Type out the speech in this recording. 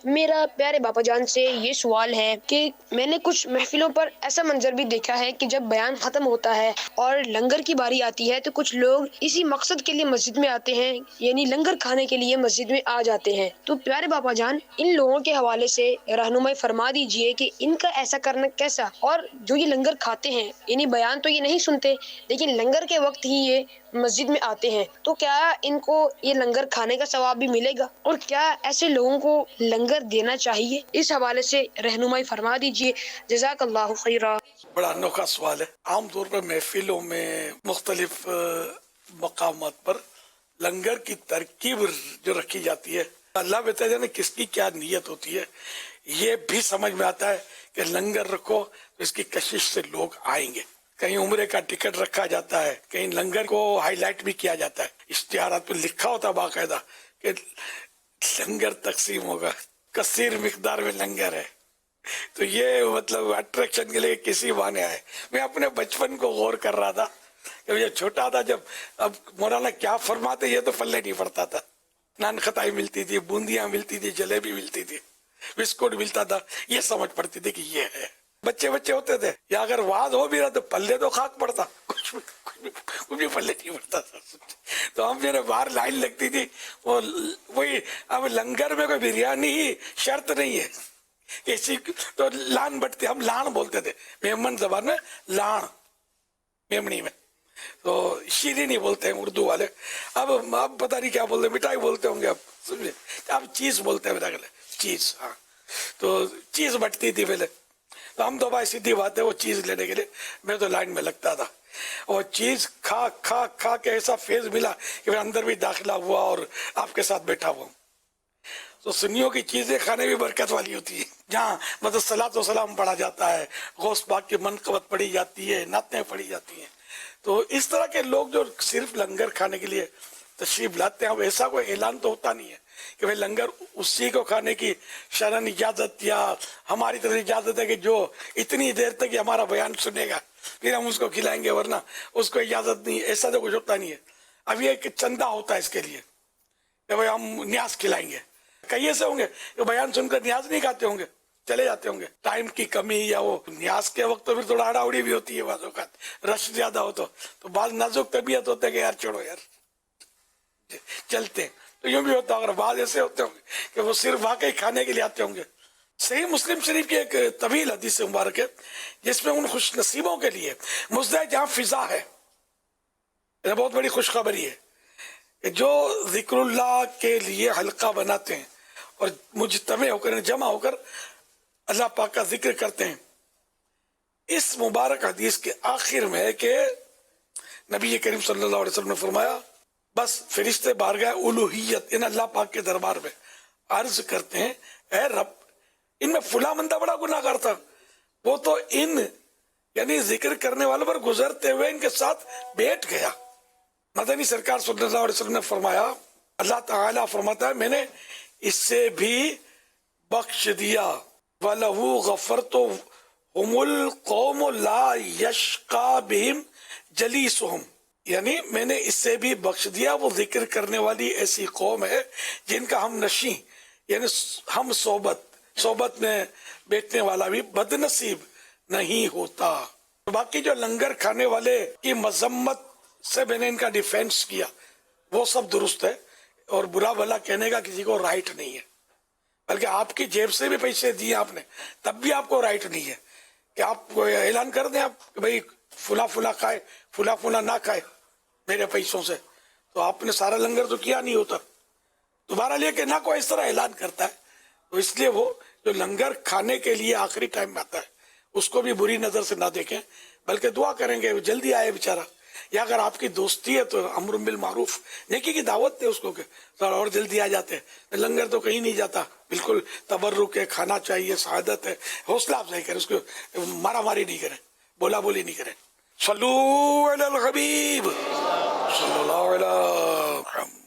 میرا پیارے باپا جان سے یہ سوال ہے کہ میں نے کچھ محفلوں پر ایسا منظر بھی دیکھا ہے کہ جب بیان ختم ہوتا ہے اور لنگر کی باری آتی ہے تو کچھ لوگ اسی مقصد کے لیے مسجد میں آتے ہیں، یعنی لنگر کھانے کے لیے مسجد میں آ جاتے ہیں۔ تو پیارے باپا جان، ان لوگوں کے حوالے سے رہنمائی فرما دیجئے کہ ان کا ایسا کرنا کیسا، اور جو یہ لنگر کھاتے ہیں یعنی بیان تو یہ نہیں سنتے لیکن لنگر کے وقت ہی یہ مسجد میں آتے ہیں، تو کیا ان کو یہ لنگر کھانے کا ثواب بھی ملے گا، اور کیا ایسے لوگوں کو لنگر دینا چاہیے؟ اس حوالے سے رہنمائی فرما دیجئے، جزاک اللہ خیرہ۔ بڑا انوکھا سوال ہے۔ عام طور پر محفلوں میں مختلف مقامات پر لنگر کی ترکیب جو رکھی جاتی ہے، اللہ بہتر جانے کس کی کیا نیت ہوتی ہے۔ یہ بھی سمجھ میں آتا ہے کہ لنگر رکھو تو اس کی کشش سے لوگ آئیں گے، کہیں عمرے کا ٹکٹ رکھا جاتا ہے، کہیں لنگر کو ہائی لائٹ بھی کیا جاتا ہے، اشتہارات پہ لکھا ہوتا ہے باقاعدہ کہ لنگر تقسیم ہوگا، کثیر مقدار میں لنگر ہے۔ تو یہ مطلب اٹریکشن کے لیے کسی بہانے آئے۔ میں اپنے بچپن کو غور کر رہا تھا جب یہ چھوٹا تھا، جب اب مولانا کیا فرماتے یہ تو پلے نہیں پڑتا تھا۔ نان خطائی ملتی تھی، بوندیاں ملتی تھی، جلیبی ملتی تھی، بسکٹ ملتا تھا، یہ سمجھ پڑتی تھی کہ یہ ہے۔ بچے ہوتے تھے، یا اگر وعد ہو بھی رہا تو پلے تو خاک پڑتا، کچھ بھی پلے نہیں پڑتا تھا۔ تو ہم میرے باہر لائن لگتی تھی، وہی اب لنگر میں کوئی بریانی ہی شرط نہیں ہے، کسی تو لان بٹتے، ہم لان بولتے تھے میمن زبان میں، لان میمنی میں، تو شیرینی نہیں بولتے ہیں اردو والے۔ اب پتہ نہیں کیا بولتے، مٹھائی بولتے ہوں گے اب، سمجھے، اب چیز بولتے ہیں میرا خیال ہے، چیز۔ ہاں، تو چیز بٹتی تھی پہلے، تو ہم تو بھائی سیدھی بات ہے، وہ چیز لینے کے لیے میں تو لائن میں لگتا تھا، اور چیز کھا کھا کھا کے ایسا فیض ملا کہ میں اندر بھی داخلہ ہوا اور آپ کے ساتھ بیٹھا ہوا ہوں۔ تو سنیوں کی چیزیں کھانے بھی برکت والی ہوتی ہے، جہاں مطلب صلاۃ و سلام پڑھا جاتا ہے، غوث پاک کی منقبت پڑھی جاتی ہے، نعتیں پڑھی جاتی ہیں۔ تو اس طرح کے لوگ جو صرف لنگر کھانے کے لیے تشریف لاتے ہیں، اب ایسا کوئی اعلان تو ہوتا نہیں ہے کہ بھائی لنگر اسی کو کھانے کی شرعن اجازت، یا ہماری طرف اجازت ہے کہ جو اتنی دیر تک یہ ہمارا بیان سنے گا پھر ہم اس کو کھلائیں گے، ورنہ اس کو اجازت نہیں، ایسا تو کچھ ہوتا نہیں ہے۔ اب یہ ایک چندہ ہوتا ہے اس کے لیے کہ بھائی ہم نیاز کھلائیں گے۔ کئی ایسے ہوں گے جو بیان سن کر نیاز نہیں کھاتے ہوں گے، چلے جاتے ہوں گے، ٹائم کی کمی، یا وہ نیاز کے وقت تو پھر تھوڑا آڑا اڑی بھی ہوتی ہے، بعض اوقات رش زیادہ ہو تو بعض نازک طبیعت ہوتے ہیں کہ یار چھوڑو یار چلتے ہیں، تو یوں بھی ہوتا ہے۔ اگر بعض ایسے ہوتے ہوں گے کہ وہ صرف واقعی کھانے کے لیے آتے ہوں گے۔ صحیح مسلم شریف کی ایک طویل حدیث مبارک ہے جس میں ان خوش نصیبوں کے لیے مزدہ جہاں فضا ہے، یہ بہت بڑی خوشخبری ہے کہ جو ذکر اللہ کے لیے حلقہ بناتے ہیں اور مجتمع ہو کر، جمع ہو کر اللہ پاک کا ذکر کرتے ہیں۔ اس مبارک حدیث کے آخر میں ہے کہ نبی کریم صلی اللہ علیہ وسلم نے فرمایا، بس فرشتے بارگاہ الوہیت ان اللہ پاک کے دربار میں عرض کرتے ہیں، اے رب، ان میں فلاں بندہ بڑا گناہ گار تھا، وہ تو ان یعنی ذکر کرنے والوں پر گزرتے ہوئے ان کے ساتھ بیٹھ گیا۔ مدنی سرکار صلی اللہ علیہ وسلم نے فرمایا، اللہ تعالیٰ فرماتا ہے میں نے اس سے بھی بخش دیا، وَلَهُ غَفَرْتُ هُمُ الْقَوْمُ لَا يَشْقَى بِهِمْ جَلِيسُهُمْ، یعنی میں نے اس سے بھی بخش دیا، وہ ذکر کرنے والی ایسی قوم ہے جن کا ہم نشیں یعنی ہم صحبت میں بیٹھنے والا بھی بد نصیب نہیں ہوتا۔ باقی جو لنگر کھانے والے کی مذمت سے میں نے ان کا ڈیفینس کیا، وہ سب درست ہے، اور برا بھلا کہنے کا کسی کو رائٹ نہیں ہے، بلکہ آپ کی جیب سے بھی پیسے دیے آپ نے تب بھی آپ کو رائٹ نہیں ہے کہ آپ اعلان کر دیں آپ کہ بھئی فلاں فلاں کھائے، فلاں فلاں نہ کھائے میرے پیسوں سے، تو آپ نے سارا لنگر تو کیا نہیں ہوتا۔ دوبارہ لے کہ نہ کوئی اس طرح اعلان کرتا ہے، تو اس لیے وہ جو لنگر کھانے کے لیے آخری ٹائم میں آتا ہے اس کو بھی بری نظر سے نہ دیکھیں، بلکہ دعا کریں گے جلدی آئے بیچارہ، یا اگر آپ کی دوستی ہے تو امر بالمعروف، نیکی کی دعوت دے اس کو کہ تھوڑا اور جلدی آ جاتے ہیں۔ لنگر تو کہیں نہیں جاتا، بالکل تبرک ہے، کھانا چاہیے، سعادت ہے، حوصلہ افزائی کریں، اس کو مارا ماری نہیں کریں، بولا بولی نہیں کریں۔ صلو علی الحبیب صلی اللہ علیہ وسلم۔